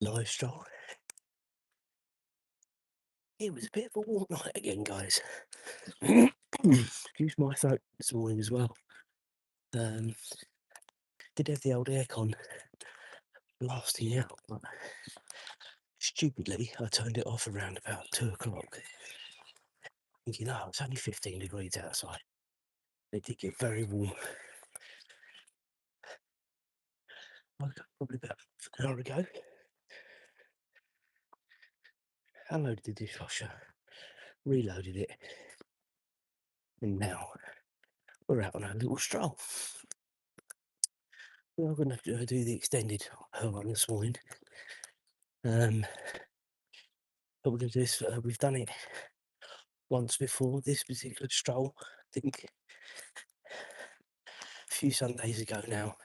live stroll. It was a bit of a warm night again, guys. Excuse my throat this morning as well. Um, did have the old aircon blasting out, but stupidly I turned it off around about 2 o'clock. Thinking, oh, it's only 15 degrees outside. It did get very warm. Woke up probably about half an hour ago. Unloaded the dishwasher, reloaded it, and now we're out on a little stroll. We're going to do the extended one this morning. But we're going to do this. We've done it once before, this particular stroll. I think a few Sundays ago now.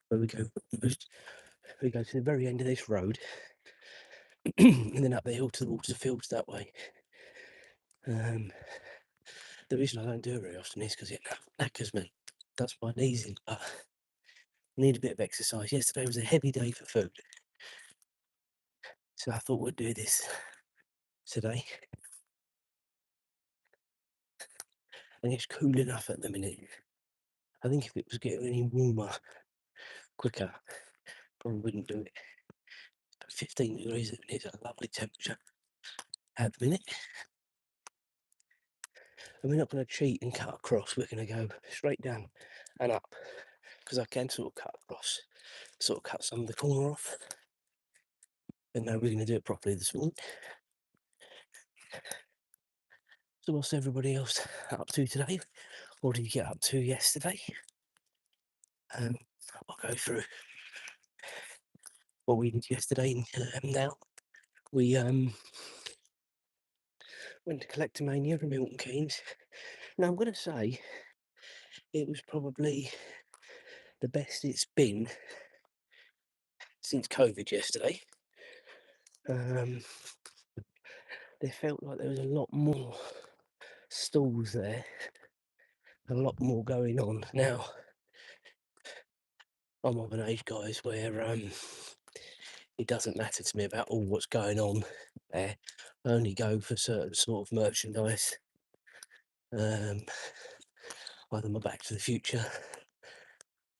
Where we go to the very end of this road, and then up the hill to the water fields that way. The reason I don't do it very often is because it knackers me. Does my knees in, but I need a bit of exercise. Yesterday was a heavy day for food, so I thought we'd do this today. And it's cool enough at the minute. I think if it was getting any warmer quicker, probably wouldn't do it. But 15 degrees at the minute is a lovely temperature at the minute. And we're not going to cheat and cut across. We're going to go straight down and up, because I can sort of cut across, sort of cut some of the corner off. And now we're going to do it properly this morning. So what's everybody else up to today? What did you get up to yesterday? I'll go through what we did yesterday. Now we went to Collectomania in Milton Keynes. Now I'm going to say it was probably the best it's been since COVID yesterday. There felt like there was a lot more stalls there, a lot more going on. Now I'm of an age, guys, where it doesn't matter to me about all what's going on there. I only go for certain sort of merchandise. Either my Back to the Future,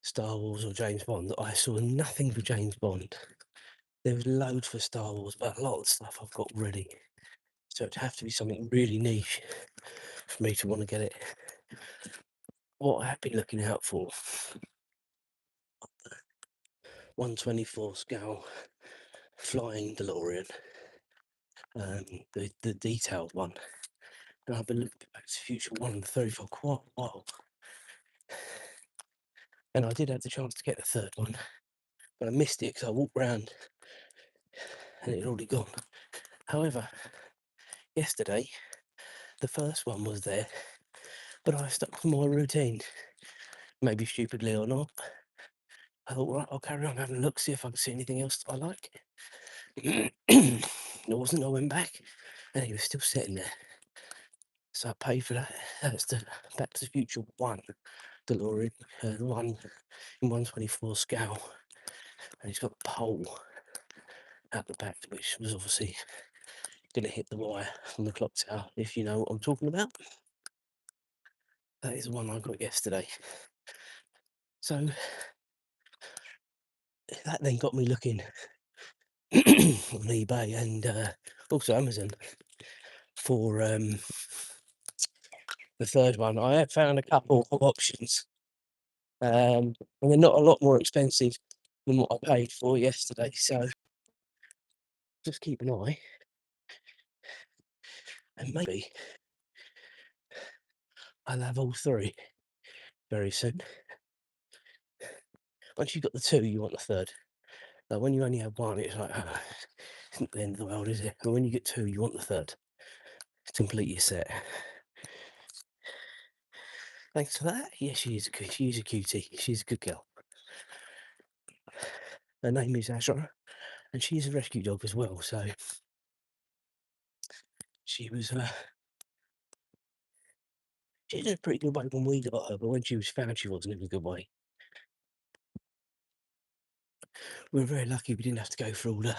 Star Wars, or James Bond. I saw nothing for James Bond. There was loads for Star Wars, but a lot of stuff I've got ready. So it'd have to be something really niche for me to want to get it. What I have been looking out for, 124 scale flying DeLorean, the detailed one. And I've been looking at Back to the Future 1 and 3 for quite a while. And I did have the chance to get the third one, but I missed it because I walked round and it had already gone. However, yesterday, the first one was there, but I stuck to my routine. Maybe stupidly or not. I thought, right, I'll carry on having a look, see if I can see anything else that I like. There wasn't. I went back, and he was still sitting there. So I paid for that. That's the Back to the Future 1 DeLorean, the one in 124 scale. And he's got a pole at the back, which was obviously going to hit the wire from the clock tower, if you know what I'm talking about. That is the one I got yesterday. So that then got me looking on eBay and also Amazon for the third one. I have found a couple of options, and they're not a lot more expensive than what I paid for yesterday. So just keep an eye, and maybe I'll have all three very soon. Once you've got the two, you want the third. Like when you only have one, it's like, oh, it's not the end of the world, is it? But when you get two, you want the third to complete your set. Thanks for that. Yeah, she's a cutie. She's a good girl. Her name is Azra, and she's a rescue dog as well. So she was she's in a pretty good way when we got her, but when she was found, she wasn't in a good way. we're very lucky we didn't have to go through all the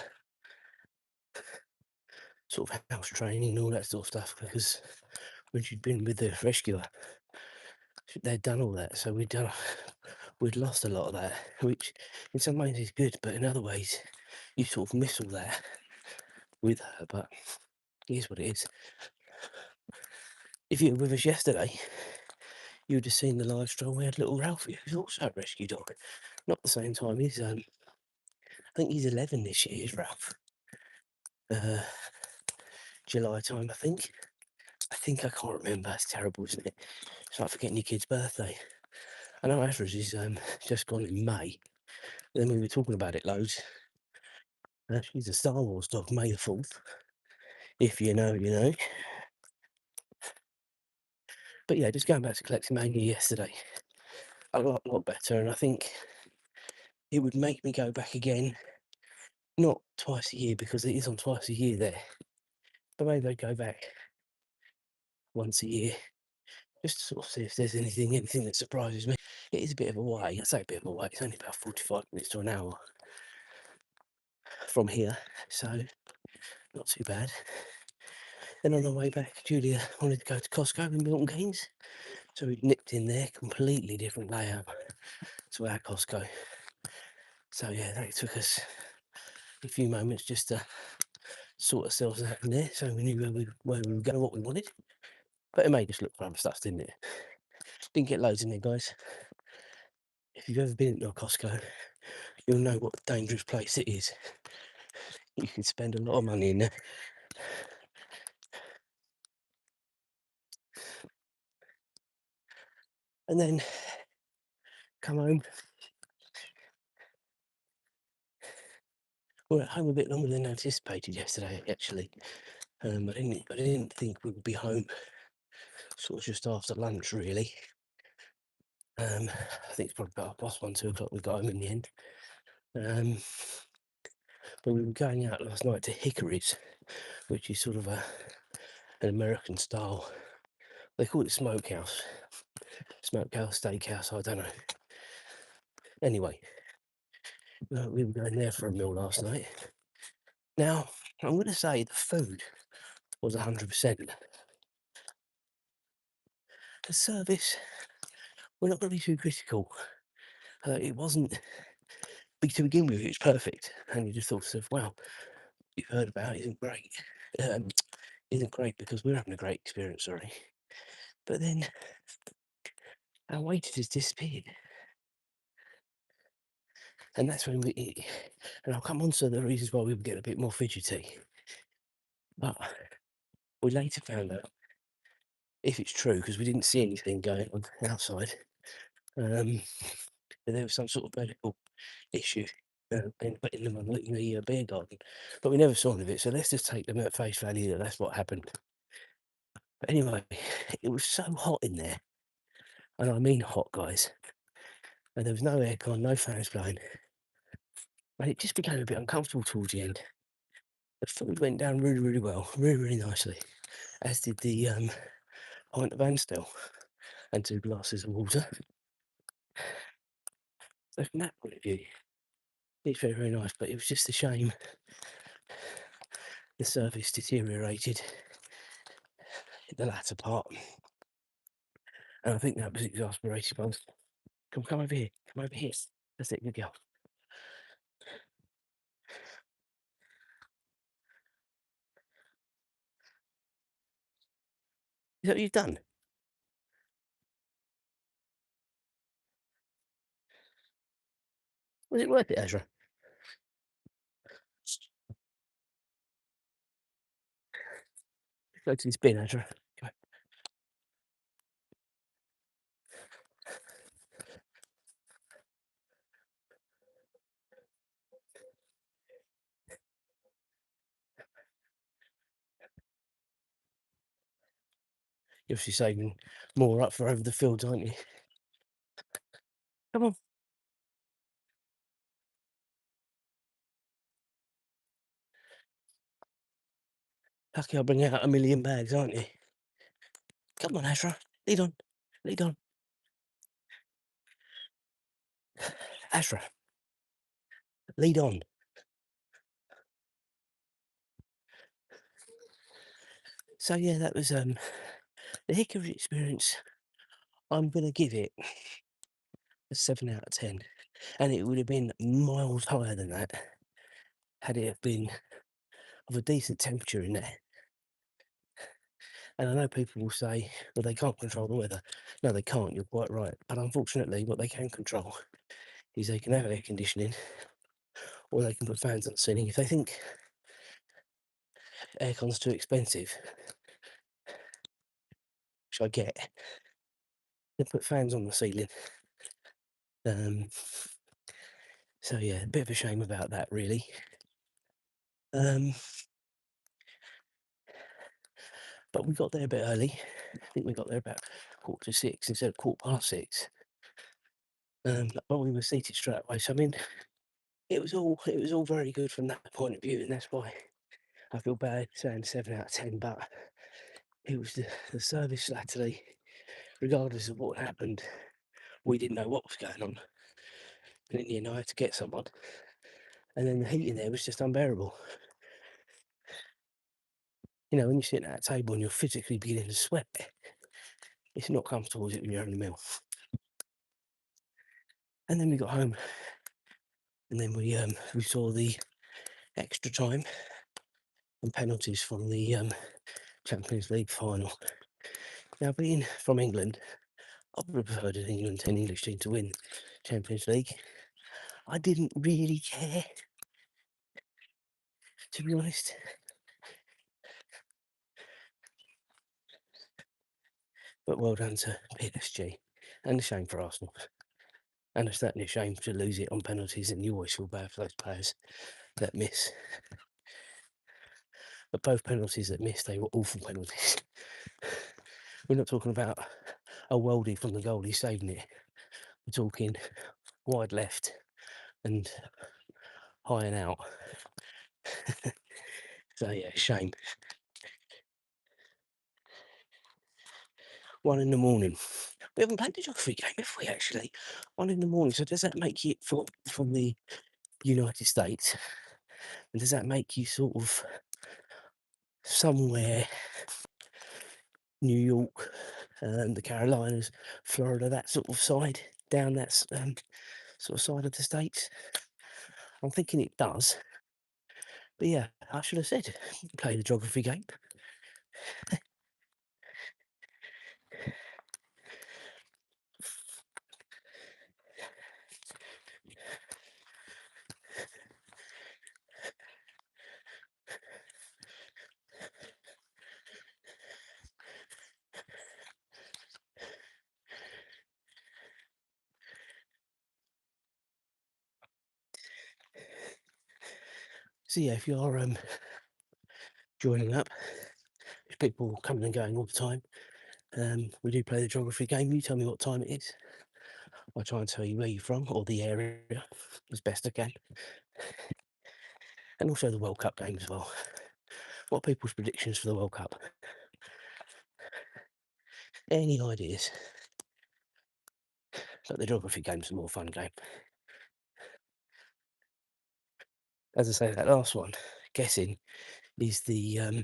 sort of house training and all that sort of stuff, because when she'd been with the rescuer, they'd done all that, so we'd lost a lot of that, which in some ways is good, but in other ways you sort of miss all that with her. But it is what it is. If you were with us yesterday, you would have seen the live stroll. We had little Ralphie, who's also a rescue dog. Not the same time. I think he's 11 this year, is Ralph. July time, I think. I can't remember. It's terrible, isn't it? It's like forgetting your kid's birthday. I know Azra's is just gone in May. Then we were talking about it loads. She's a Star Wars dog, May the 4th. If you know, you know. But yeah, just going back to collecting mania yesterday, a lot better, and I think it would make me go back again, not twice a year because it is on twice a year there, but maybe I'd go back once a year just to sort of see if there's anything that surprises me. It is a bit of a way. I say a bit of a way. It's only about 45 minutes to an hour from here, so not too bad. Then on the way back, Julia wanted to go to Costco in Milton Keynes, so we nipped in there. Completely different layout to our Costco. So yeah, that took us a few moments just to sort ourselves out in there, so we knew where we were going, what we wanted. But it made us look for other stuff, didn't it? Didn't get loads in there, guys. If you've ever been to a Costco, you'll know what a dangerous place it is. You can spend a lot of money in there. And then come home. We were at home a bit longer than anticipated yesterday, actually. I didn't think we would be home sort of just after lunch, really. I think it's probably about past 1, 2 o'clock we got home in the end. But we were going out last night to Hickory's, which is sort of an American style. They call it smokehouse, steakhouse. I don't know. Anyway, we were going there for a meal last night. Now, I'm going to say the food was 100%. The service, we're not going to be too critical. It wasn't, to begin with, it was perfect. And you just thought to yourself, wow, you've heard about it isn't great. Um, isn't great because we're having a great experience, sorry. But then our waiter just disappeared. And that's when and I'll come on to the reasons why we were getting a bit more fidgety. But we later found out, if it's true, because we didn't see anything going on outside, that there was some sort of medical issue in putting them on the beer garden. But we never saw any of it, so let's just take them at face value that that's what happened. But anyway, it was so hot in there, and I mean hot, guys. And there was no aircon, no fans blowing, and it just became a bit uncomfortable towards the end. The food went down really, really well, really, really nicely, as did the pint of Amstel and 2 glasses of water. So from that point of view, it's very, very nice, but it was just a shame the service deteriorated in the latter part. And I think that was exasperated by come over here, come over here. That's it, good girl. Is that what you've done? Was it worth it, Azra? Go to this bin, Azra. Come on. You're obviously saving more up for over the fields, aren't you? Come on. Lucky I'll bring out 1,000,000 bags, aren't you? Come on, Azra. Lead on. Lead on. Azra. Lead on. So yeah, that was the Hickory experience. I'm gonna give it a 7 out of 10, and it would have been miles higher than that had it have been of a decent temperature in there. And I know people will say, well, they can't control the weather. No, they can't. You're quite right. But unfortunately, what they can control is they can have air conditioning, or they can put fans on the ceiling. If they think aircon's too expensive, which I get, they put fans on the ceiling. Um, so yeah, a bit of a shame about that, really. Um, but we got there a bit early. I think we got there about 5:45 instead of 6:15. But we were seated straight away. So I mean, it was all very good from that point of view, and that's why I feel bad saying 7 out of 10. But it was the service latterly, regardless of what happened, we didn't know what was going on. And in the end, I had to get someone, and then the heat in there was just unbearable. You know, when you're sitting at a table and you're physically beginning to sweat, it's not comfortable, is it, when you're having a meal? And then we got home, and then we saw the extra time and penalties from the Champions League final. Now, being from England, I would have preferred an English team to win Champions League. I didn't really care, to be honest. But well done to PSG, and a shame for Arsenal. And it's certainly a shame to lose it on penalties, and you always feel bad for those players that miss. But both penalties that missed, they were awful penalties. We're not talking about a worldie from the goalie saving it. We're talking wide left and high and out. So yeah, shame. 1 in the morning. We haven't played the geography game, have we, actually? 1 in the morning. So does that make you from the United States? And does that make you sort of somewhere, New York, the Carolinas, Florida, that sort of side, down that sort of side of the states? I'm thinking it does. But yeah, I should have said, play the geography game. So yeah, if you're joining up, there's people coming and going all the time. We do play the geography game. You tell me what time it is. I'll try and tell you where you're from, or the area, as best I can. And also the World Cup game as well. What are people's predictions for the World Cup? Any ideas? But the geography game's a more fun game. As I say, that last one, guessing, is the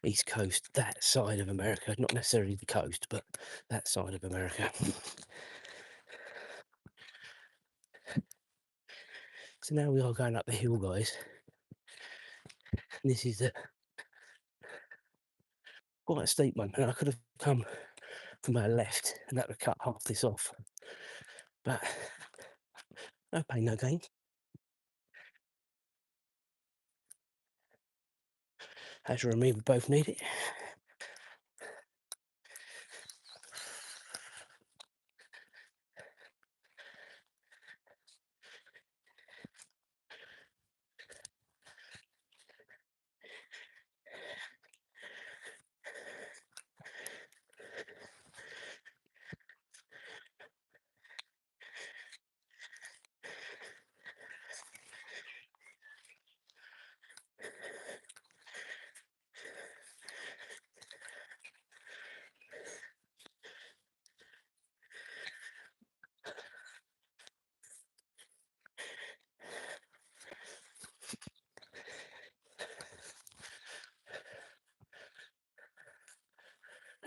East Coast, that side of America. Not necessarily the coast, but that side of America. So now we are going up the hill, guys. And this is quite a steep one, and I could have come from our left, and that would cut half this off. But no pain, no gain. Azra and me, we both need it.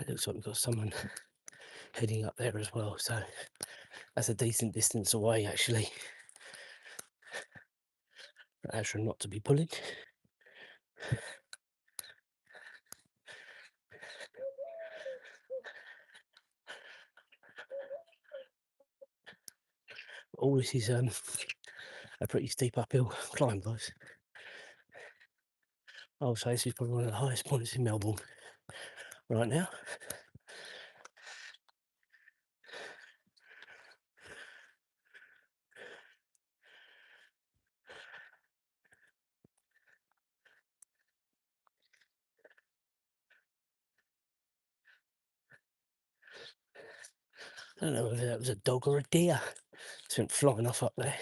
It looks like we've got someone heading up there as well, so that's a decent distance away actually for Azra not to be pulling. All this is a pretty steep uphill climb, guys. I would say this is probably one of the highest points in Melbourne right now. I don't know whether that was a dog or a deer. It went flying off up there.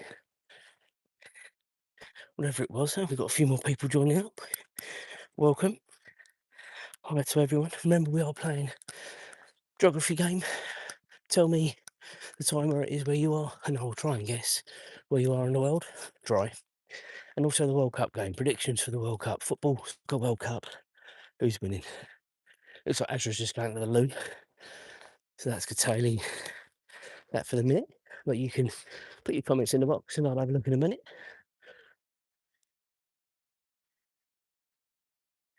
Whatever it was, we've got a few more people joining up. Welcome. Hi to everyone. Remember, we are playing geography game. Tell me the time where it is where you are, and I'll try and guess where you are in the world. Try. And also the World Cup game. Predictions for the World Cup. Football, got World Cup. Who's winning? Looks like Azra's just going to the loo. So that's curtailing that for the minute. But you can put your comments in the box and I'll have a look in a minute.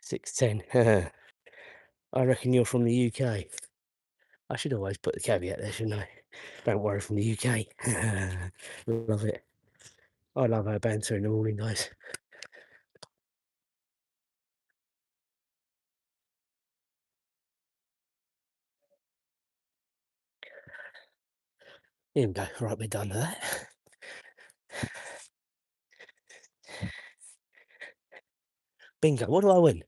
6:10. I reckon you're from the UK. I should always put the caveat there, shouldn't I? Don't worry, from the UK. Love it. I love our banter in the morning, guys. Here we go. Right, we're done with that. Bingo. What do I win?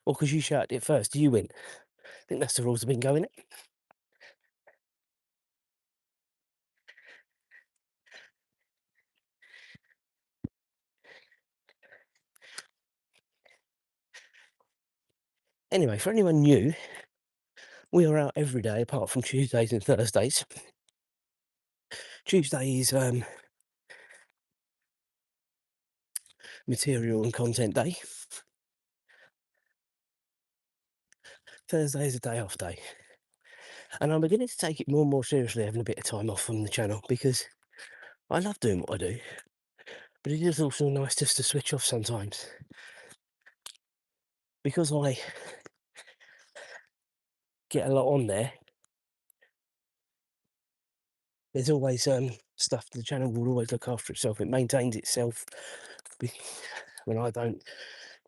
Or because you shouted it first, do you win? I think that's the rules of bingo, innit? Anyway, for anyone new, we are out every day apart from Tuesdays and Thursdays. Tuesday is material and content day. Thursday is a day off day. And I'm beginning to take it more and more seriously having a bit of time off from the channel because I love doing what I do. But it is also nice just to switch off sometimes. Because I get a lot on there, there's always stuff. The channel will always look after itself. It maintains itself when I don't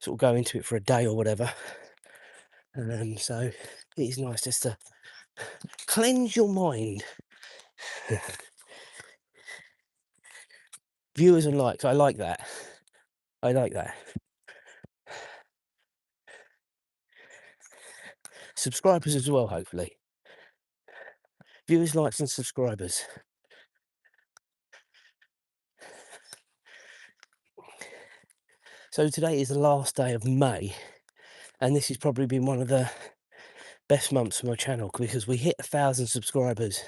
sort of go into it for a day or whatever. So it is nice just to cleanse your mind. Viewers and likes, I like that. I like that. Subscribers as well, hopefully. Viewers, likes and subscribers. So today is the last day of May, and this has probably been one of the best months for my channel because we hit 1,000 subscribers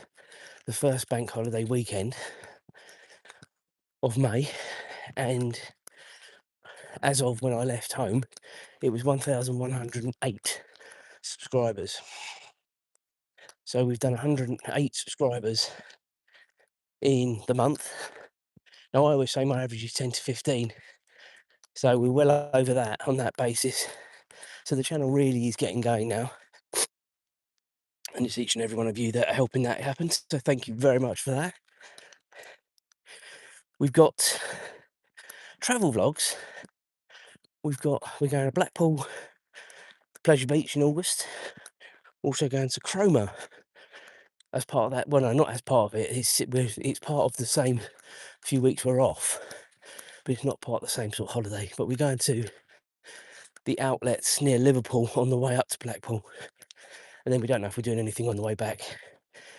the first bank holiday weekend of May, and as of when I left home, it was 1,108 subscribers. So we've done 108 subscribers in the month. Now I always say my average is 10 to 15, so we're well over that on that basis. So the channel really is getting going now, and it's each and every one of you that are helping that happen. So thank you very much for that. We've got travel vlogs. We're going to Blackpool, Pleasure Beach in August. Also going to Cromer as part of that. Well, no, not as part of it. It's part of the same few weeks we're off, but it's not part of the same sort of holiday. But we're going to the outlets near Liverpool on the way up to Blackpool, and then we don't know if we're doing anything on the way back.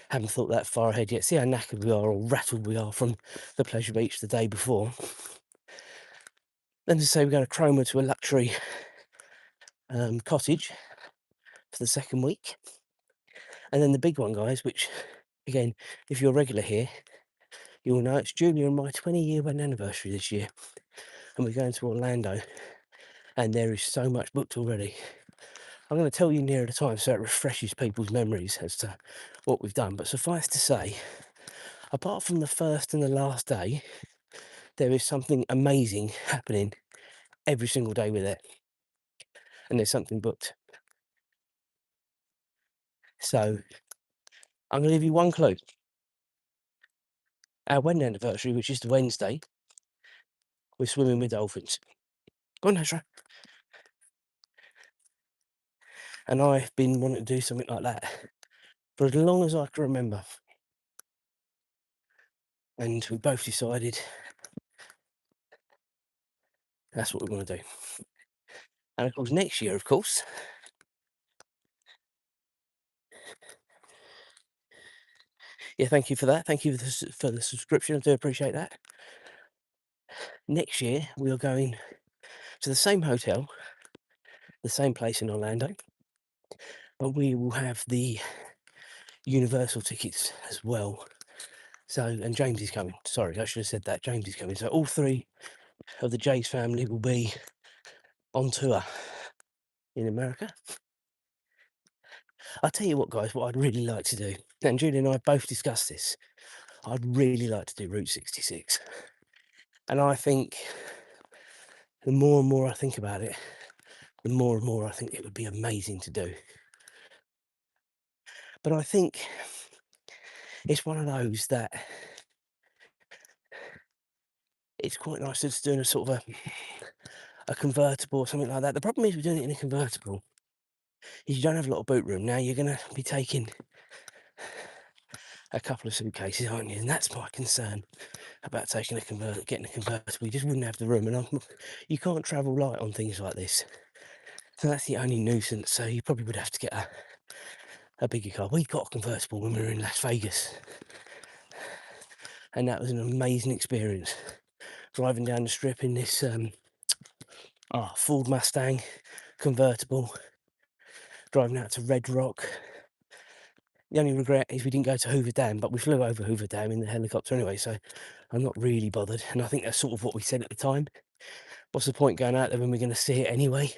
Haven't thought that far ahead yet. See how knackered we are or rattled we are from the Pleasure Beach the day before. Then to say we're going to Cromer to a luxury cottage for the second week. And then the big one, guys, which, again, if you're regular here, you'll know it's Julia and my 20-year wedding anniversary this year. And we're going to Orlando. And there is so much booked already. I'm going to tell you nearer the time so it refreshes people's memories as to what we've done. But suffice to say, apart from the first and the last day, there is something amazing happening every single day we're there. And there's something booked. So I'm going to give you one clue. Our wedding anniversary, which is the Wednesday, we're swimming with dolphins. Go on, Azra. And I've been wanting to do something like that for as long as I can remember. And we both decided that's what we want to do. And of course, next year, of course, yeah, thank you for that. Thank you for the subscription. I do appreciate that. Next year, we are going to the same hotel, the same place in Orlando, but we will have the Universal tickets as well. So, and James is coming. Sorry, I should have said that. James is coming. So all three of the Jays family will be on tour in America. I'll tell you what, guys, what I'd really like to do, and Julie and I both discussed this, I'd really like to do Route 66. And I think the more and more I think about it, the more and more I think it would be amazing to do. But I think it's one of those that it's quite nice just doing a sort of a convertible or something like that. The problem is with doing it in a convertible is you don't have a lot of boot room. Now you're going to be taking a couple of suitcases, aren't you? And that's my concern about taking getting a convertible. You just wouldn't have the room, and you can't travel light on things like this. So that's the only nuisance. So you probably would have to get a bigger car. We got a convertible when we were in Las Vegas, and that was an amazing experience. Driving down the strip in this Ford Mustang convertible, driving out to Red Rock. The only regret is we didn't go to Hoover Dam, but we flew over Hoover Dam in the helicopter anyway, so I'm not really bothered. And I think that's sort of what we said at the time. What's the point going out there when we're going to see it anyway?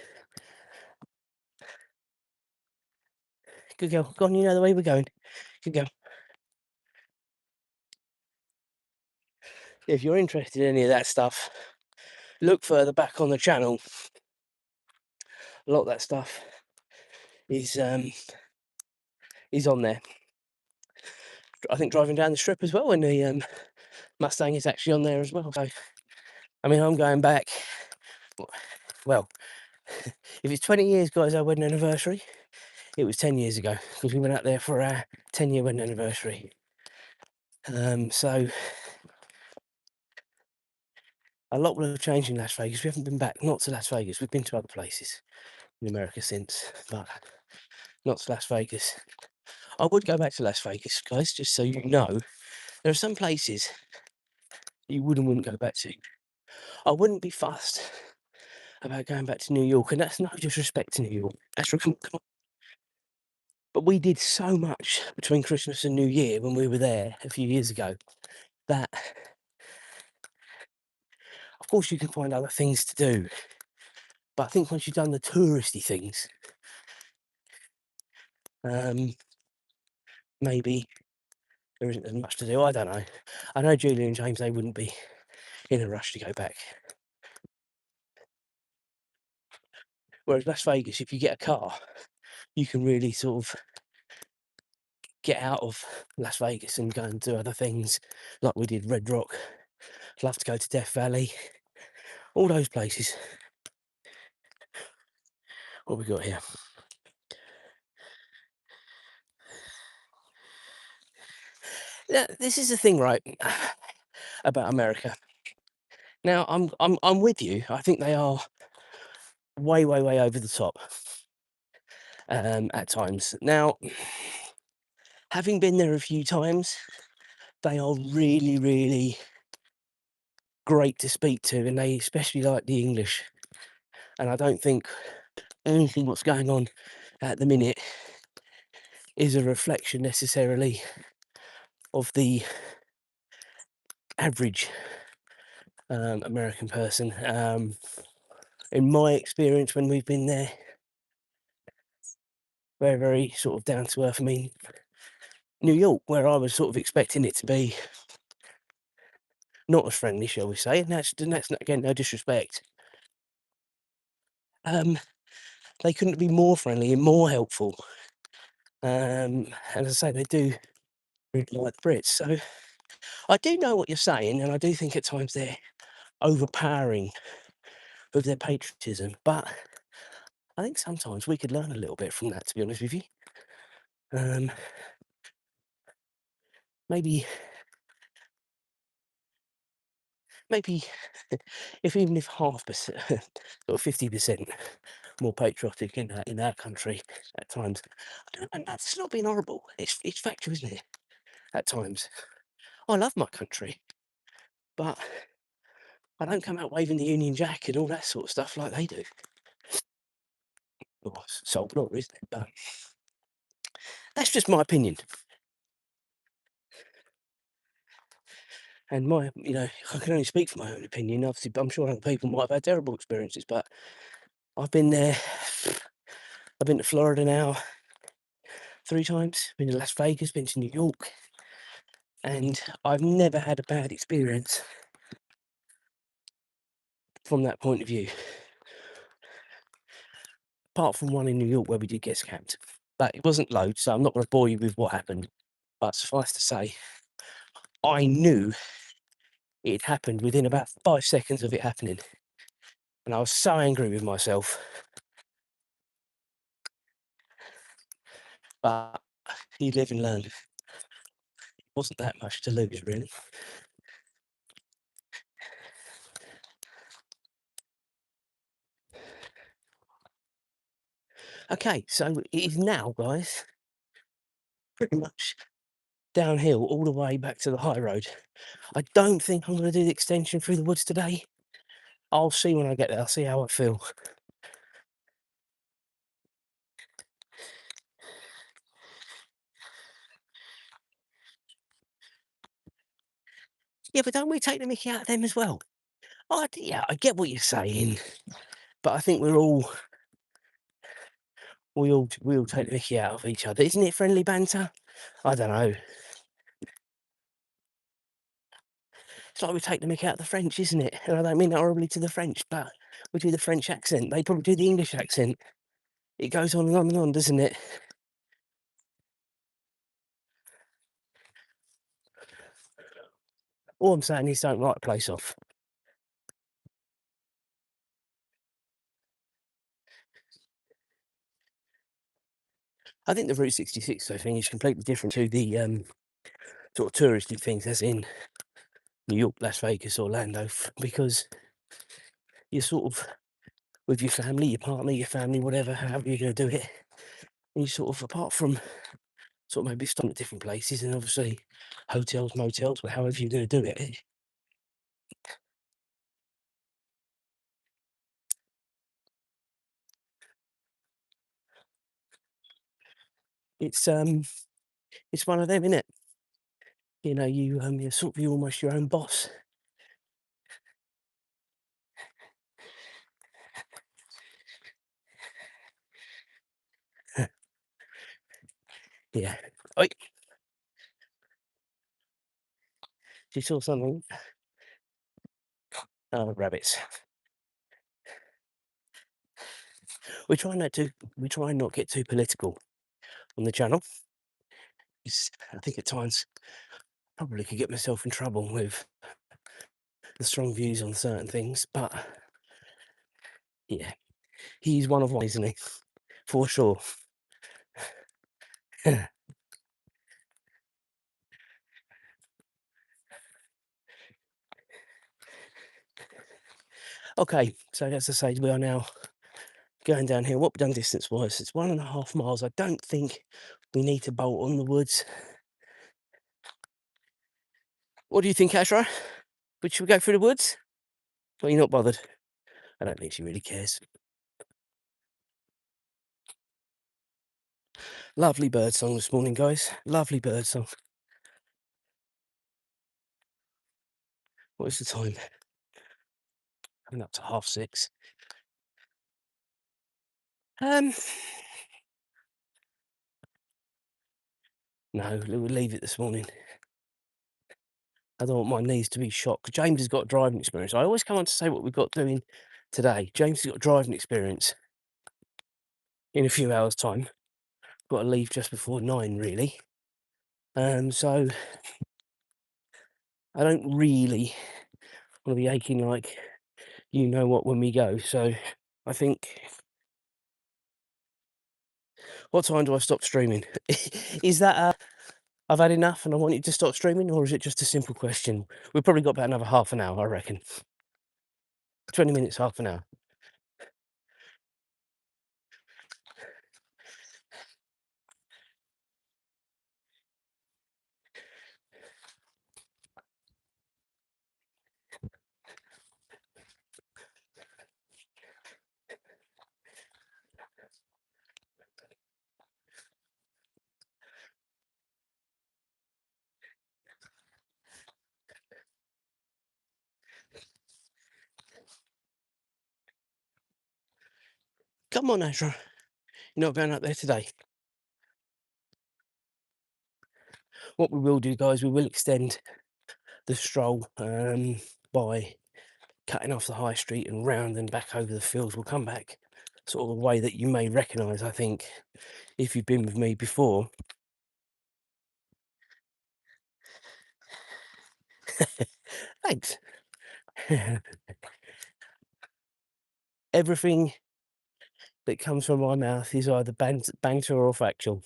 Good girl. Go on, you know the way we're going. Good girl. If you're interested in any of that stuff, look further back on the channel. A lot of that stuff is on there. I think driving down the strip as well, and the Mustang is actually on there as well. So, I mean, I'm going back. Well, if it's 20 years, guys, our wedding anniversary, it was 10 years ago because we went out there for our 10-year wedding anniversary. So a lot will have changed in Las Vegas. We haven't been back, not to Las Vegas. We've been to other places in America since, but not to Las Vegas. I would go back to Las Vegas, guys, just so you know. There are some places you wouldn't go back to. I wouldn't be fussed about going back to New York, and that's no disrespect to New York. Azra, come on. But we did so much between Christmas and New Year when we were there a few years ago that, of course, you can find other things to do. But I think once you've done the touristy things, maybe there isn't as much to do. I don't know. I know Julie and James, they wouldn't be in a rush to go back. Whereas Las Vegas, if you get a car, you can really sort of get out of Las Vegas and go and do other things like we did Red Rock. Love to go to Death Valley. All those places. What we got here? This is the thing, right, about America. Now, I'm with you. I think they are way, way, way over the top at times. Now, having been there a few times, they are really, really great to speak to, and they especially like the English. And I don't think anything what's going on at the minute is a reflection necessarily of the average American person. In my experience, when we've been there, very, very sort of down to earth. I mean, New York, where I was sort of expecting it to be not as friendly, shall we say, and that's not, again, no disrespect. Um, they couldn't be more friendly and more helpful. And as I say, they do really like the Brits. So I do know what you're saying, and I do think at times they're overpowering with their patriotism. But I think sometimes we could learn a little bit from that, to be honest with you. Um, maybe, maybe if even if 0.5% or 50% more patriotic in our country at times, and that's not being horrible. It's factual, isn't it? At times, I love my country, but I don't come out waving the Union Jack and all that sort of stuff like they do. Well, it's soul glory, isn't it? But that's just my opinion. And I can only speak for my own opinion. Obviously, I'm sure other people might have had terrible experiences, but I've been there. I've been to Florida now 3 times. Been to Las Vegas, been to New York, and I've never had a bad experience from that point of view. Apart from one in New York where we did get scammed, but it wasn't loads, so I'm not going to bore you with what happened. But suffice to say, I knew it happened within about 5 seconds of it happening, and I was so angry with myself. But you live and learn. It wasn't that much to lose, really. Okay, so it is now, guys, pretty much downhill all the way back to the high road. I don't think I'm going to do the extension through the woods today. I'll see when I get there. I'll see how I feel. Yeah, but don't we take the mickey out of them as well? Yeah, I get what you're saying, but I think we all take the mickey out of each other. Isn't it friendly banter? I don't know. It's like we take the mickey out of the French, isn't it? And I don't mean that horribly to the French, but we do the French accent. They probably do the English accent. It goes on and on and on, doesn't it? All I'm saying is don't write a place off. I think the Route 66 thing is completely different to the sort of touristy things, as in New York, Las Vegas, Orlando, because you're sort of with your family, your partner, your family, whatever, however you're going to do it. And you sort of, apart from sort of maybe stopping at different places and obviously hotels, motels, but however you're going to do it, it's it's one of them, innit? You're sort of you're almost your own boss. Yeah. Oi, she saw something. Oh, rabbits. We try and not get too political on the channel. I think at times probably could get myself in trouble with the strong views on certain things, but yeah, he's one of one, isn't he? For sure. Okay, so as I say, we are now going down here. What we've done distance wise, it's 1.5 miles. I don't think we need to bolt on the woods. What do you think, Azra? Should we go through the woods? Or are you not bothered? I don't think she really cares. Lovely bird song this morning, guys. Lovely bird song. What is the time? Coming up to 6:30. Um, No, we'll leave it this morning. I don't want my knees to be shot. 'Cause James has got driving experience. I always come on to say what we've got doing today. James has got driving experience in a few hours' time. Got to leave just before 9, really. So I don't really want to be aching like you know what when we go. So I think, what time do I stop streaming? Is that I've had enough and I want you to stop streaming, or is it just a simple question? We've probably got about another half an hour, I reckon. 20 minutes, half an hour. Come on, Azra. You're not going up there today. What we will do, guys, we will extend the stroll by cutting off the high street and round and back over the fields. We'll come back sort of a way that you may recognise, I think, if you've been with me before. Thanks. Everything that comes from my mouth is either banter or factual.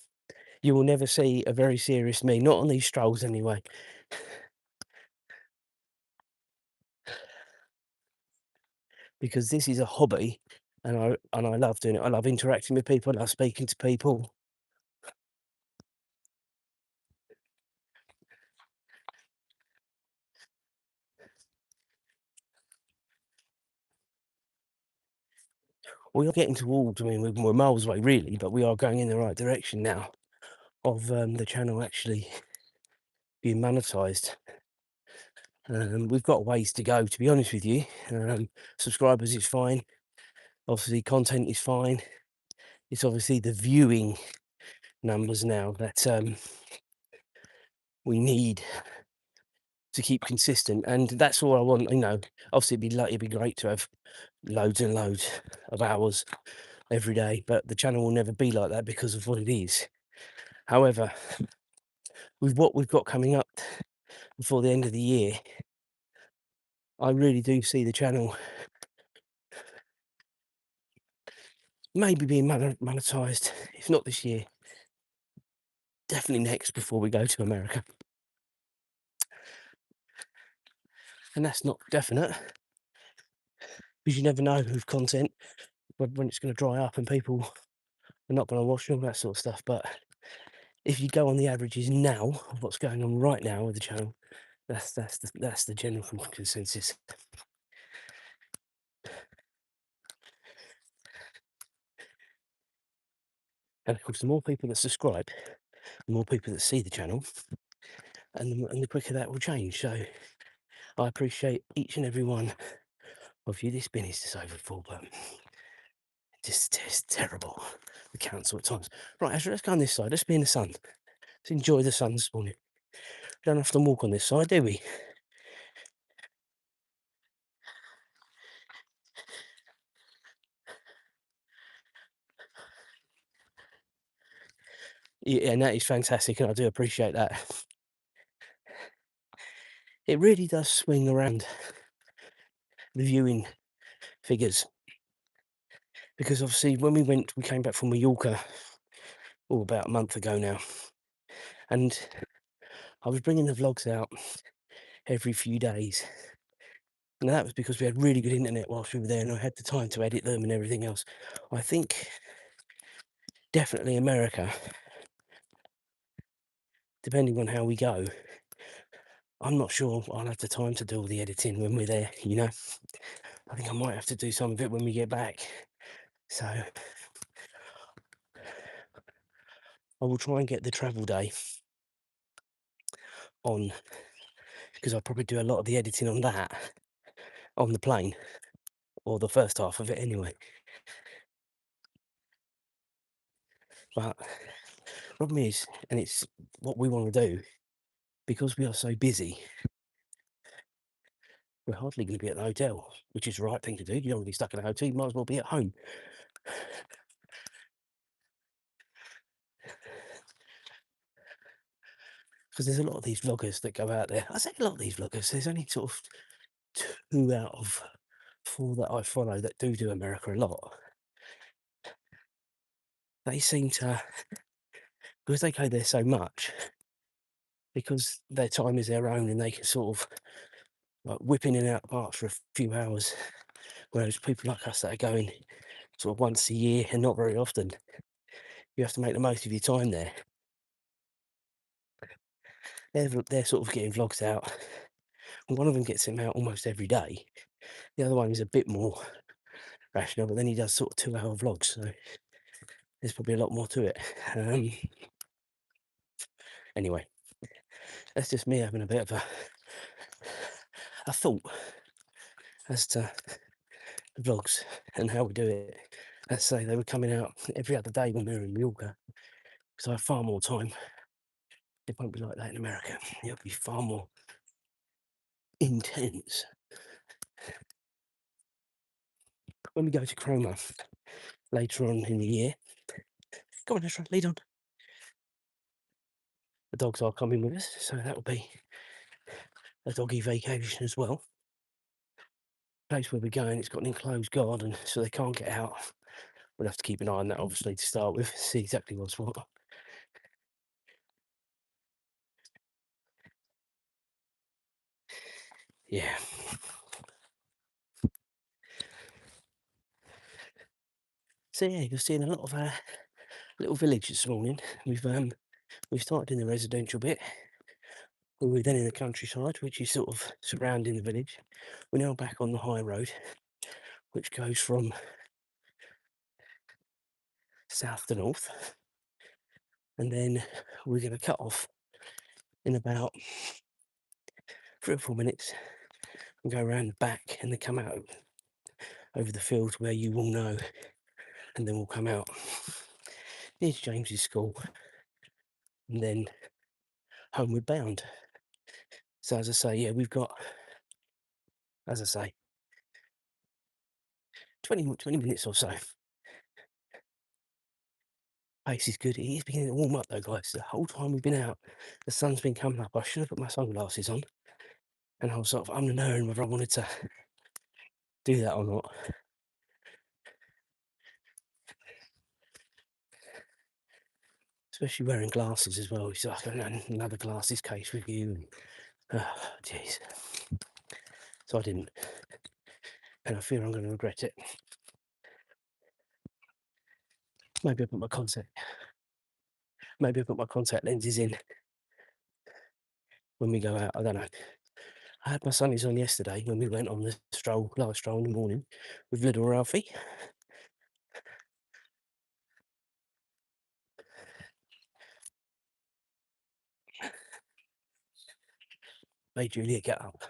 You will never see a very serious me, not on these strolls anyway. Because this is a hobby, and I love doing it. I love interacting with people. I love speaking to people. We are getting towards. I mean, we're miles away, really, but we are going in the right direction now of the channel actually being monetised. We've got ways to go, to be honest with you. Subscribers is fine. Obviously, content is fine. It's obviously the viewing numbers now that we need to keep consistent, and that's all I want. You know, obviously it'd be great to have loads and loads of hours every day, but the channel will never be like that because of what it is. However, with what we've got coming up before the end of the year, I really do see the channel maybe being monetized, if not this year, definitely next before we go to America. And that's not definite, because you never know with content when it's going to dry up and people are not going to watch all that sort of stuff. But if you go on the averages now of what's going on right now with the channel, that's the general consensus. And of course, the more people that subscribe, the more people that see the channel, and the quicker that will change. So I appreciate each and every one of you. This bin is just overfull, but just terrible. The council at times. Right, Azra, let's go on this side. Let's be in the sun. Let's enjoy the sun this morning. We don't have to walk on this side, do we? Yeah, and that is fantastic, and I do appreciate that. It really does swing around the viewing figures, because obviously when we came back from Mallorca, about a month ago now, and I was bringing the vlogs out every few days, and that was because we had really good internet whilst we were there, and I had the time to edit them and everything else. I think definitely America, depending on how we go, I'm not sure I'll have the time to do all the editing when we're there, you know. I think I might have to do some of it when we get back. So I will try and get the travel day on, because I'll probably do a lot of the editing on that on the plane, or the first half of it anyway. But Problem is, and it's what we want to do, because we are so busy, we're hardly going to be at the hotel, which is the right thing to do. You don't want to be stuck in a hotel, you might as well be at home. Because there's a lot of these vloggers that go out there. I say a lot of these vloggers, there's only sort of 2 out of 4 that I follow that do America a lot. They seem to, because they go there so much, because their time is their own and they can sort of like whip in and out the parks for a few hours, whereas people like us that are going sort of once a year and not very often, you have to make the most of your time there. They're sort of getting vlogs out. One of them gets them out almost every day. The other one is a bit more rational, but then he does sort of 2-hour vlogs, so there's probably a lot more to it. Anyway, that's just me having a bit of a thought as to the vlogs and how we do it. Let's say they were coming out every other day when we were in Mallorca, because I have far more time. It won't be like that in America. It'll be far more intense. When we go to Chroma later on in the year, come on, Azra, lead on. The dogs are coming with us, so that'll be a doggy vacation as well. The place where we're going, it's got an enclosed garden, so they can't get out. We'll have to keep an eye on that, obviously, to start with, see exactly what's what. Yeah. So yeah, you're seeing a lot of our little village this morning. We've started in the residential bit. We were then in the countryside, which is sort of surrounding the village. We're now back on the high road, which goes from south to north. And then we're going to cut off in about 3 or 4 minutes and go around the back and then come out over the field where you will know, and then we'll come out. Here's James's school, and then homeward bound. So as I say, yeah, we've got, as I say, 20 minutes or so. Pace is good. It is beginning to warm up though, guys. The whole time we've been out, the sun's been coming up. I should have put my sunglasses on, and I was sort of unknowing whether I wanted to do that or not. Especially wearing glasses as well. It's like another glasses case with you. And, oh, jeez. So I didn't, and I fear I'm going to regret it. Maybe I put my contact lenses in when we go out. I don't know. I had my sunnies on yesterday when we went on the last stroll in the morning with little Ralphie. Made Julia get up,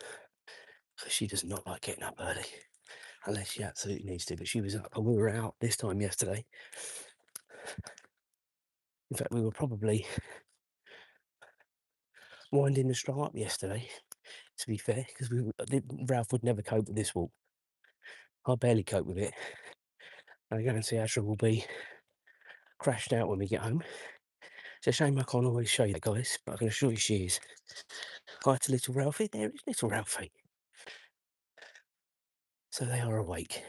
because she does not like getting up early unless she absolutely needs to. But she was up, and we were out this time yesterday. In fact, we were probably winding the stroll up yesterday, to be fair, because Ralph would never cope with this walk. I barely cope with it. I guarantee Azra will be crashed out when we get home. It's a shame I can't always show you that, guys, but I can assure you she is. Hi to little Ralphie. There is little Ralphie. So they are awake.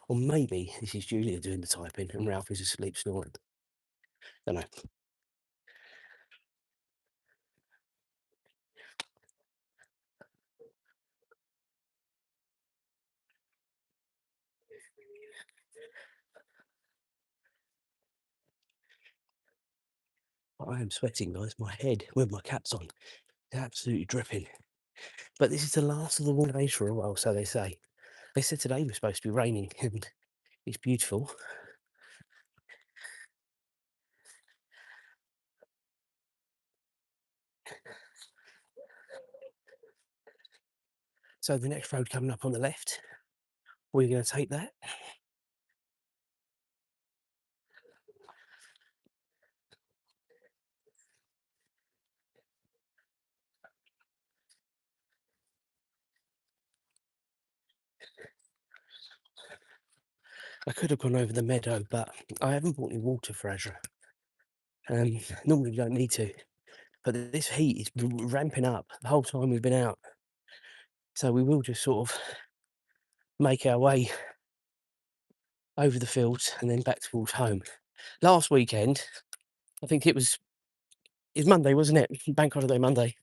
Or maybe this is Julia doing the typing and Ralph is asleep snoring. Don't know. I am sweating, guys. My head with my caps on is absolutely dripping. But this is the last of the warm days for a while, so they say. They said today was supposed to be raining and it's beautiful. So the next road coming up on the left, we're going to take that. I could have gone over the meadow, but I haven't bought any water for Azra. Normally we don't need to, but this heat is ramping up the whole time we've been out. So we will just sort of make our way over the fields and then back towards home. Last weekend, I think it's Monday, wasn't it? Bank holiday Monday.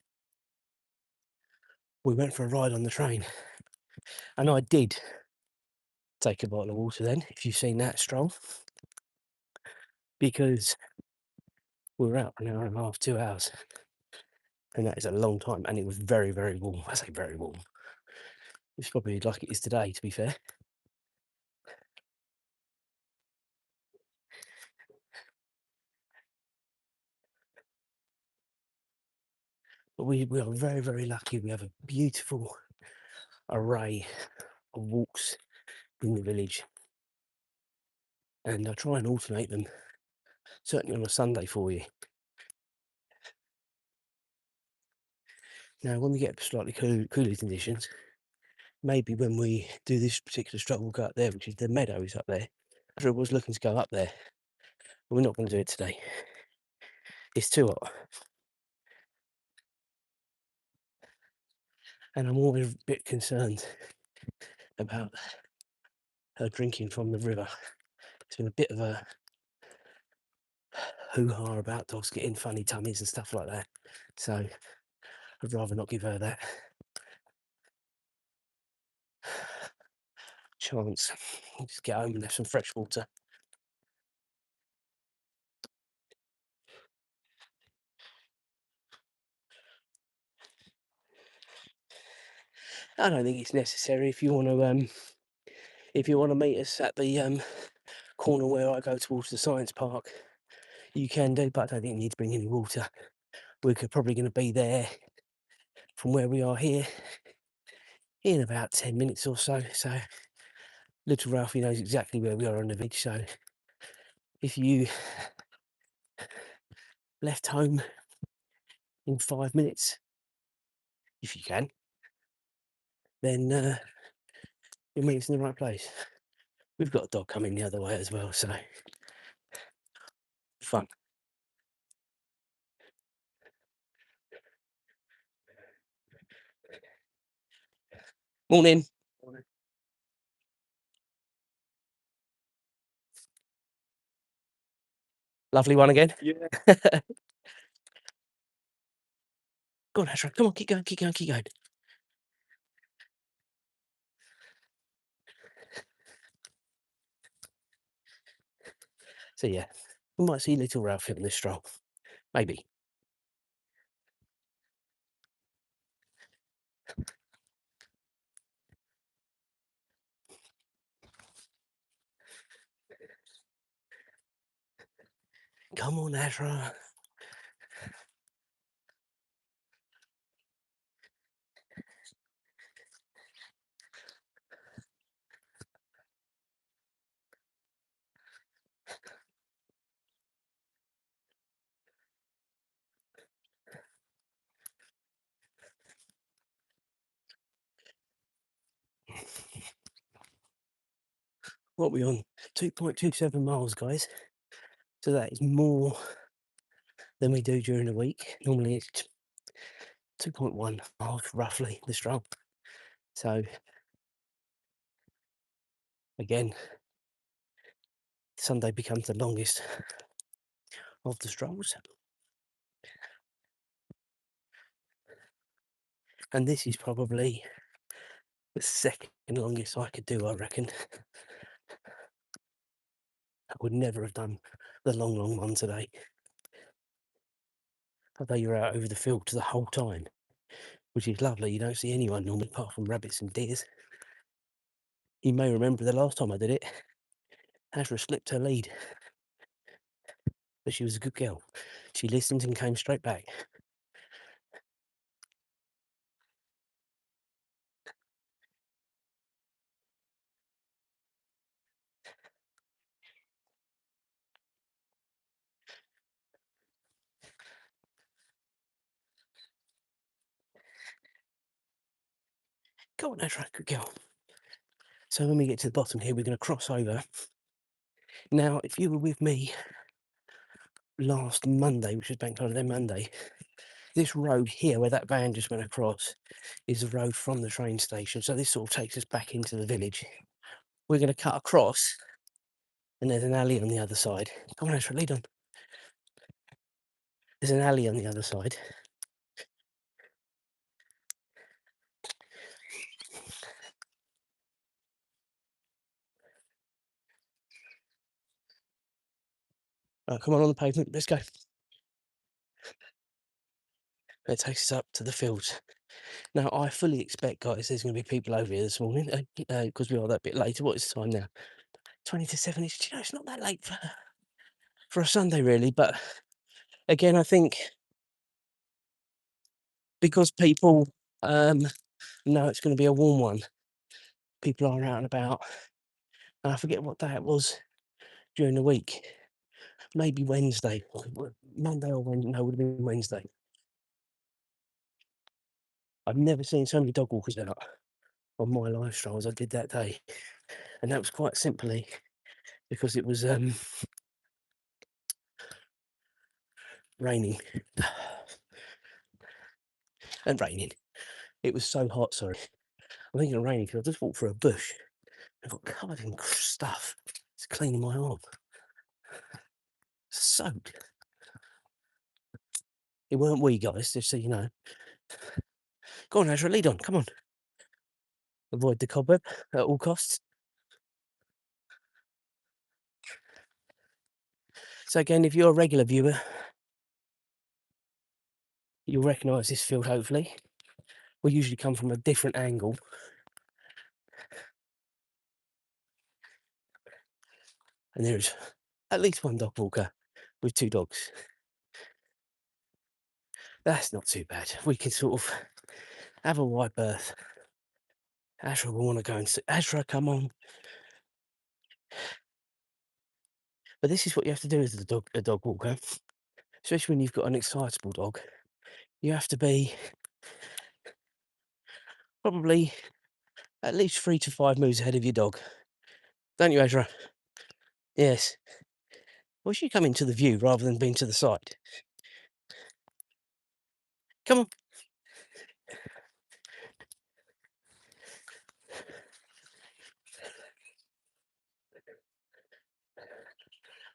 We went for a ride on the train, and I did take a bottle of water then, if you've seen that, Stroll, because we were out for an hour and a half, 2 hours, and that is a long time, and it was very, very warm. I say very warm. It's probably like it is today, to be fair. But we are very, very lucky. We have a beautiful array of walks in the village, and I try and alternate them, certainly on a Sunday for you. Now, when we get slightly cooler conditions, maybe when we do this particular stroll, we'll go up there, which is the meadow is up there. I was looking to go up there, but we're not going to do it today. It's too hot. And I'm always a bit concerned about her drinking from the river. It's been a bit of a hoo-ha about dogs getting funny tummies and stuff like that. So I'd rather not give her that chance. Just get home and have some fresh water. I don't think it's necessary. If you want to meet us at the corner where I go towards the science park, you can do, but I don't think you need to bring any water. We're probably going to be there from where we are here in about 10 minutes or so. So little Ralphie knows exactly where we are on the village. So if you left home in 5 minutes, if you can, then you'll meet us in the right place. We've got a dog coming the other way as well, so fun. Morning. Lovely one again. Yeah. Go on, Azra. Come on, keep going, keep going, keep going. So yeah, we might see little Ralphie on this stroll. Maybe. Come on, Azra. What are we on? 2.27 miles, guys. So that is more than we do during the week. Normally it's 2.1 miles roughly, the stroll. So again, Sunday becomes the longest of the strolls. And this is probably the second longest I could do, I reckon. I would never have done the long one today. Although you're out over the fields the whole time, which is lovely. You don't see anyone normally apart from rabbits and deers. You may remember the last time I did it, Azra slipped her lead, but she was a good girl. She listened and came straight back. Go on, Azra, good girl. So when we get to the bottom here, we're going to cross over. Now, if you were with me last Monday, which was Bank Holiday Monday, this road here where that van just went across is the road from the train station. So this sort of takes us back into the village. We're going to cut across and there's an alley on the other side. Come on, Azra, lead on. There's an alley on the other side. Right, come on the pavement, let's go. It takes us up to the fields. Now, I fully expect, guys, there's going to be people over here this morning because we are that bit later. What is the time now? 20 to 7. It's not that late for a Sunday, really. But again, I think because people know it's going to be a warm one, people are out and about. And I forget what day it was during the week. Maybe Wednesday. Monday or Wednesday. No, it would have been Wednesday. I've never seen so many dog walkers out on my live Stroll as I did that day. And that was quite simply because it was raining. And raining. It was so hot, sorry. I'm thinking of raining because I just walked through a bush. I got covered in stuff. It's cleaning my arm. Soaked. It weren't we, guys, just so you know. Go on, Azra, lead on. Come on. Avoid the cobweb at all costs. So again, if you're a regular viewer, you'll recognise this field, hopefully. We usually come from a different angle. And there's at least one dog walker with two dogs. That's not too bad. We can sort of have a wide berth. Azra will want to go and see. Azra, come on. But this is what you have to do as a dog walker, especially when you've got an excitable dog. You have to be probably at least 3 to 5 moves ahead of your dog. Don't you, Azra? Yes. Well, you come into the view rather than being to the side. Come on.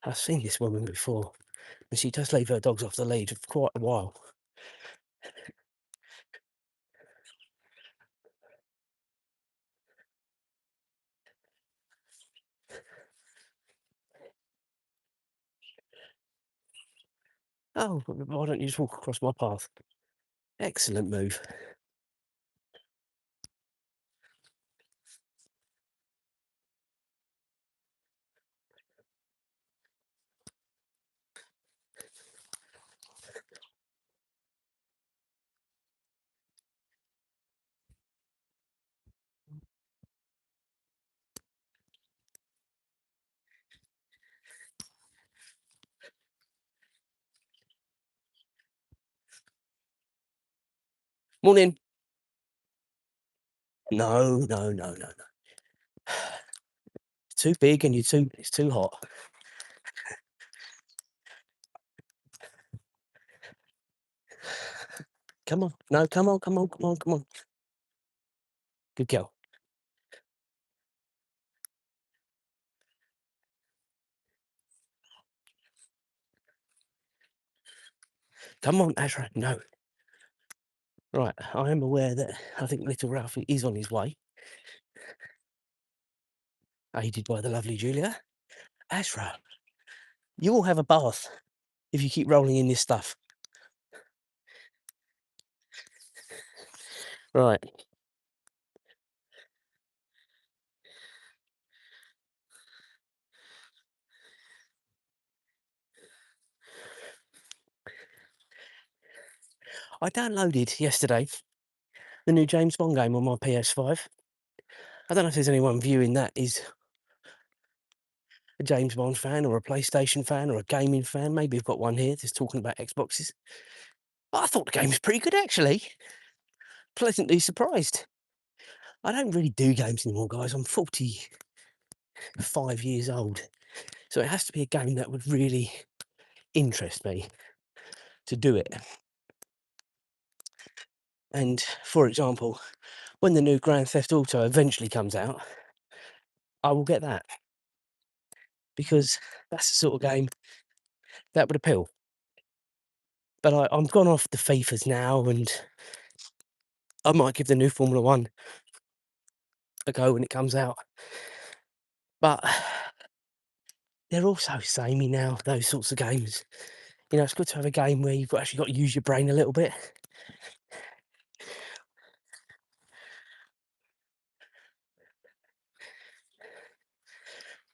I've seen this woman before, and she does leave her dogs off the lead for quite a while. Oh, why don't you just walk across my path? Excellent move. Morning. No, no, no, no, no. It's too big and it's too hot. Come on. No, come on, come on, come on, come on. Good girl. Come on, Azra. No. Right, I am aware that I think little Ralphie is on his way, aided by the lovely Julia. Azra, you will have a bath if you keep rolling in this stuff. Right. I downloaded yesterday the new James Bond game on my PS5. I don't know if there's anyone viewing that is a James Bond fan or a PlayStation fan or a gaming fan. Maybe I've got one here just talking about Xboxes. But I thought the game was pretty good, actually. Pleasantly surprised. I don't really do games anymore, guys. I'm 45 years old, so it has to be a game that would really interest me to do it. And for example, when the new Grand Theft Auto eventually comes out, I will get that because that's the sort of game that would appeal. But I'm gone off the FIFAs now, and I might give the new Formula One a go when it comes out. But they're all so samey now, those sorts of games. You know, it's good to have a game where you've actually got to use your brain a little bit.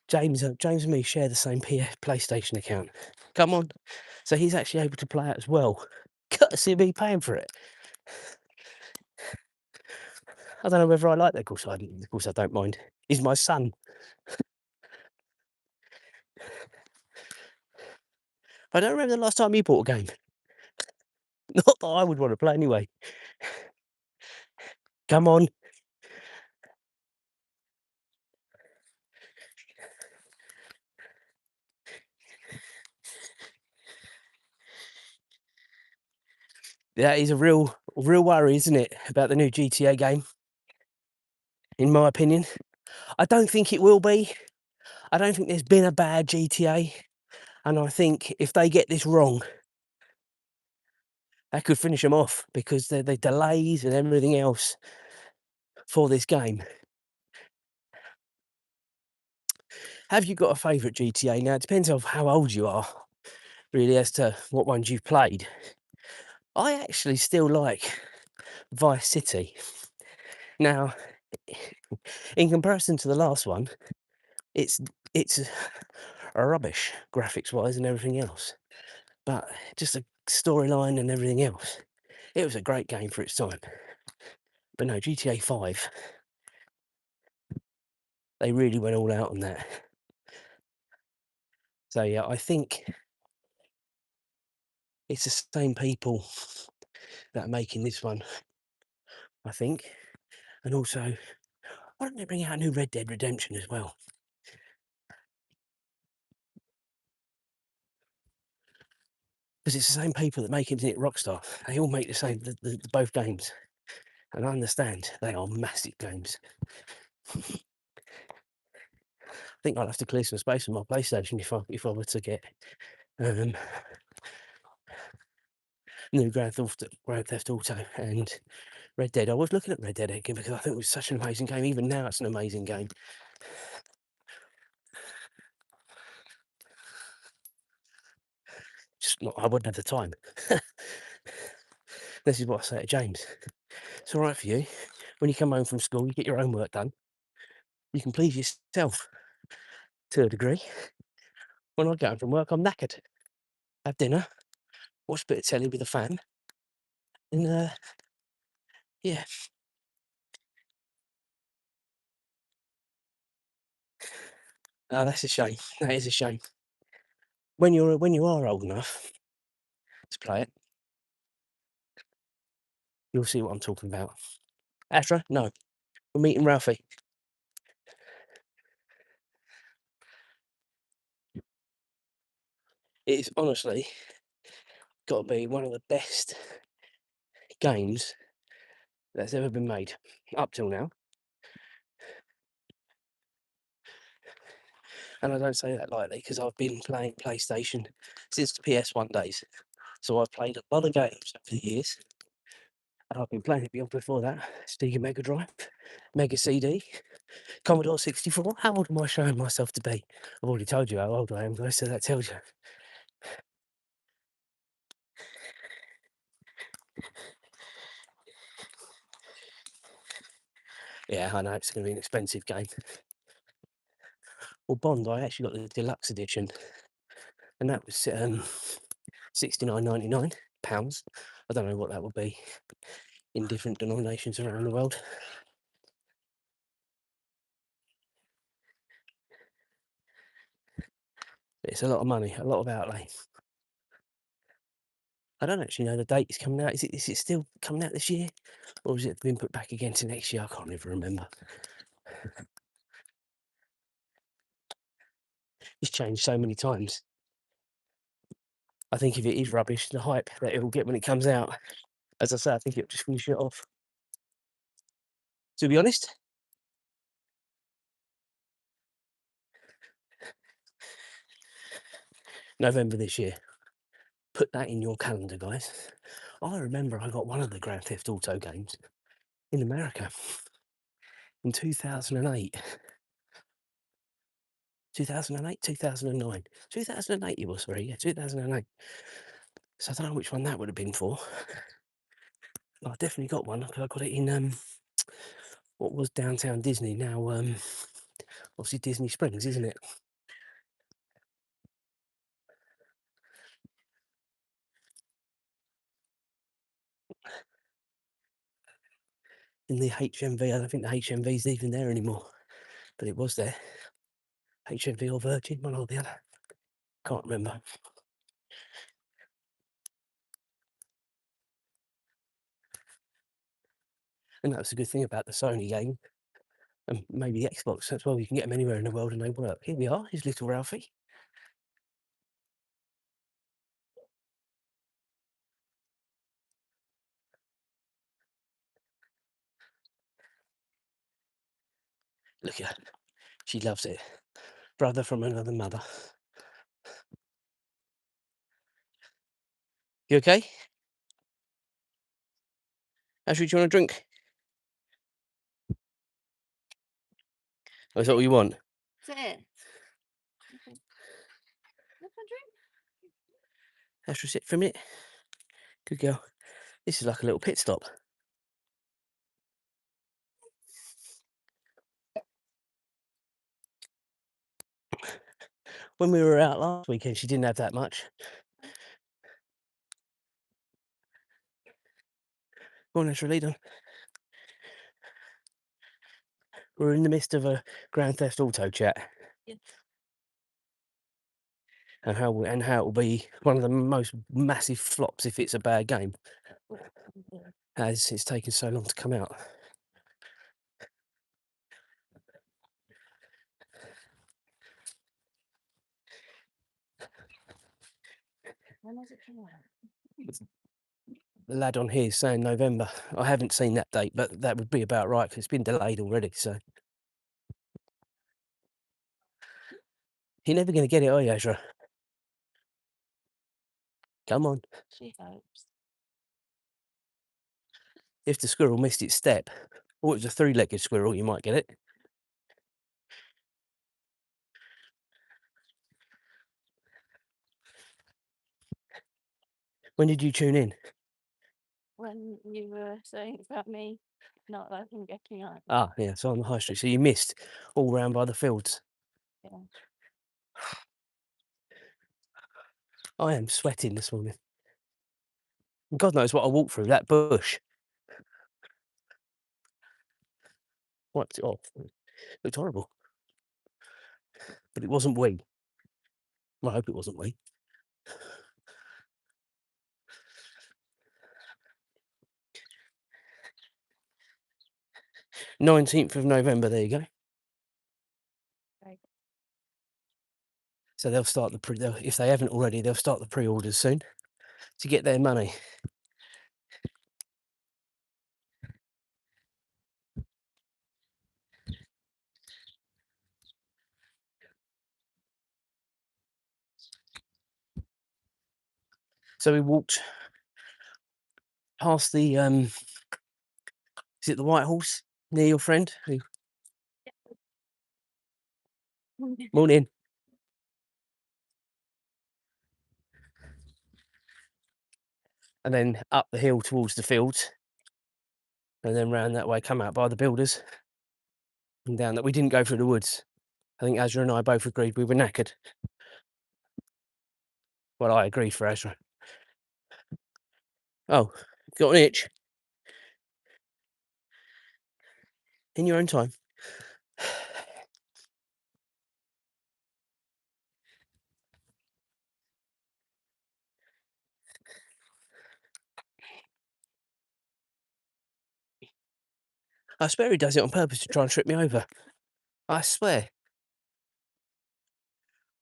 James and me share the same PlayStation account. Come on. So he's actually able to play it as well. Courtesy of me paying for it. I don't know whether I like that. Of course I don't mind. He's my son. I don't remember the last time you bought a game. Not that I would want to play anyway. Come on. That is a real worry, isn't it, about the new GTA game, in my opinion. I don't think it will be. I don't think there's been a bad GTA. And I think if they get this wrong, that could finish them off because the delays and everything else for this game. Have you got a favourite GTA? Now, it depends on how old you are, really, as to what ones you've played. I actually still like Vice City. Now, in comparison to the last one, it's it's rubbish graphics wise and everything else, but just a storyline and everything else, it was a great game for its time. But no, GTA 5, they really went all out on that. So yeah, I think it's the same people that are making this one, I think. And also, why don't they bring out a new Red Dead Redemption as well? Because it's the same people that make it Rockstar. They all make the same, both games. And I understand they are massive games. I think I'll have to clear some space on my PlayStation if I were to get um, new Grand Theft Auto and Red Dead. I was looking at Red Dead again because I think it was such an amazing game. Even now, it's an amazing game. Just not, I wouldn't have the time. This is what I say to James. It's all right for you. When you come home from school, you get your own work done. You can please yourself to a degree. When I get home from work, I'm knackered. Have dinner, watch a bit of telly with a fan, and yeah. Oh, that's a shame. That is a shame. When you are old enough to play it, you'll see what I'm talking about. Azra, no, we're meeting Ralphie. It's honestly got to be one of the best games that's ever been made up till now. And I don't say that lightly because I've been playing PlayStation since the PS1 days. So I've played a lot of games over the years. And I've been playing it beyond before that. Sega Mega Drive, Mega CD, Commodore 64. How old am I showing myself to be? I've already told you how old I am, guys, so that tells you. Yeah, I know it's going to be an expensive game. Well, Bond, I actually got the deluxe edition, and that was £69.99. I don't know what that would be in different denominations around the world. But it's a lot of money, a lot of outlay. I don't actually know the date it's coming out. Is it still coming out this year? Or has it been put back again to next year? I can't even remember. It's changed so many times. I think if it is rubbish, the hype that it will get when it comes out, as I say, I think it'll just finish it off. To be honest, November this year. Put that in your calendar, guys. I remember I got one of the Grand Theft Auto games in America in 2008. 2008, 2009. 2008 it was, sorry, yeah, 2008. So I don't know which one that would have been for. I definitely got one because I got it in what was downtown Disney, now obviously Disney Springs, isn't it? In the HMV. I don't think the HMV's even there anymore, but it was there. HMV or Virgin, one or the other. Can't remember. And that's the good thing about the Sony game, and maybe the Xbox as well. You can get them anywhere in the world and they work. Here we are, here's little Ralphie. Look at her. She loves it. Brother from another mother. You okay? Ashley, do you want a drink? Oh, is that what you want? That's it. Okay. Look, a drink. Ashley, sit for a minute. Good girl. This is like a little pit stop. When we were out last weekend, she didn't have that much. Go on, Ashley, lead on. We're in the midst of a Grand Theft Auto chat. Yeah. And how it will be one of the most massive flops if it's a bad game, as it's taken so long to come out. When was it come out? The lad on here is saying November. I haven't seen that date, but that would be about right because it's been delayed already. So you're never going to get it, are you, Azra? Come on. She hopes. If the squirrel missed its step, or it was a three-legged squirrel, you might get it. When did you tune in? When you were saying about me not liking getting out. Ah, yeah, so on the high street. So you missed all round by the fields. Yeah. I am sweating this morning. God knows what I walked through, that bush. Wiped it off. It looked horrible. But it wasn't we. Well, I hope it wasn't we. 19th of November, there you go. Right. So they'll start if they haven't already, they'll start the pre-orders soon to get their money. So we walked past the is it the White Horse near your friend? Morning. And then up the hill towards the fields, and then round that way, come out by the builders, and down that. We didn't go through the woods. I think Azra and I both agreed we were knackered. Well, I agreed for Azra. Oh, got an itch? In your own time. I swear he does it on purpose to try and trip me over. I swear.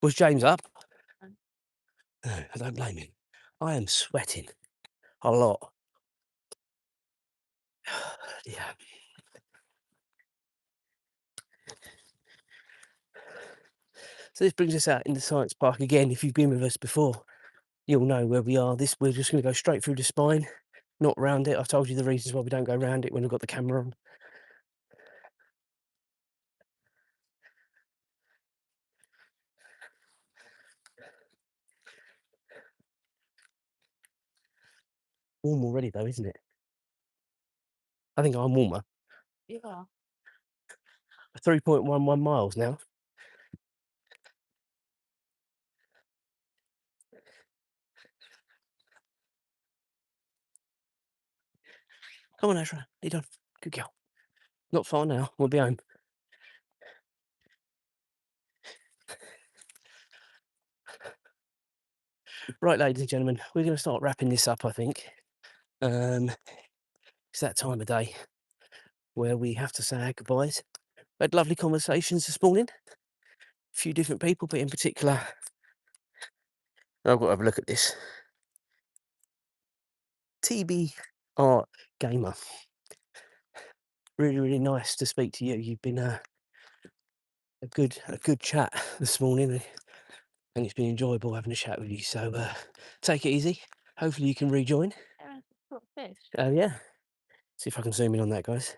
Was James up? Um, No, I don't blame him. I am sweating a lot. Yeah. So this brings us out in the science park again. If you've been with us before, you'll know where we are. We're just going to go straight through the spine, not round it. I've told you the reasons why we don't go round it when we've got the camera on. Warm already though, isn't it? I think I'm warmer. you are. 3.11 miles now. Come on, Azra. Lead on. Good girl. Not far now. We'll be home. Right, ladies and gentlemen, we're going to start wrapping this up, I think. It's that time of day where we have to say our goodbyes. We had lovely conversations this morning. A few different people, but in particular, I've got to have a look at this. TB Art Gamer. Really, really nice to speak to you. You've been a good chat this morning, and it's been enjoyable having a chat with you. So take it easy. Hopefully you can rejoin. Aaron, caught fish. Oh yeah. See if I can zoom in on that, guys.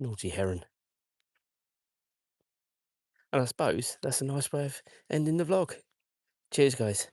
Naughty heron. And I suppose that's a nice way of ending the vlog. Cheers, guys.